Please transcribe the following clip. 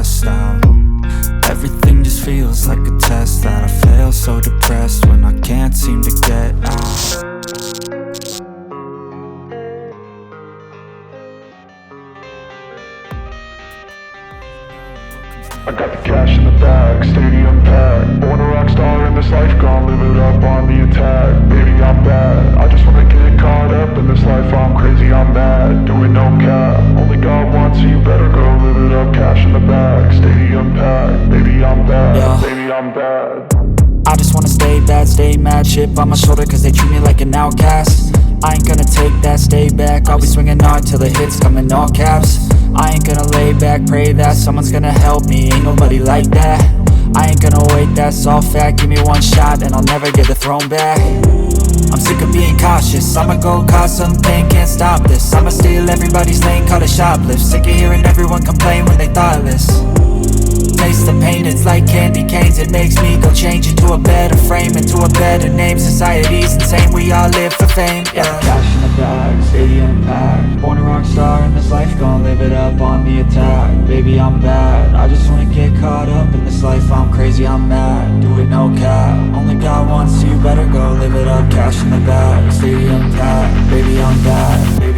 stressed out. Everything just feels like a test that I fail, so depressed when I can't seem to get out. I got the cash in the bag, stadium packed. Born a rock star in this life, gon' live it up on the attack. Baby, I'm bad, I just wanna get caught up in this life. I'm crazy, I'm mad, doing no cap. Only God wants, so you better go live it up. Cash in the bag, stadium packed. Baby, I'm bad, Yeah. baby, I'm bad. I just wanna stay bad, stay mad. Chip on my shoulder cause they treat me like an outcast. I ain't gonna take that, stay back. I'll be swinging hard till the hits come in all caps. I ain't gonna lay back, pray that someone's gonna help me. Ain't nobody like that. I ain't gonna wait, that's all fact. Give me one shot and I'll never get the throne back. I'm sick of being cautious, I'ma go cause something, can't stop this. I'ma steal everybody's lane, call it shoplift. Sick of hearing everyone complain when they thoughtless. Taste the pain, it's like candy canes. It makes me go change into a better frame, into a better name. Society's insane, we all live for fame, yeah. Cash in the bag, stadium packed. Born a rock star in this life, gon' live it up on the attack. Baby, I'm bad, I just wanna get caught up in this life. I'm crazy, I'm mad, do it no cap. Only God wants, so you better go live it up. Cash in the bag, stadium packed. Baby, I'm bad.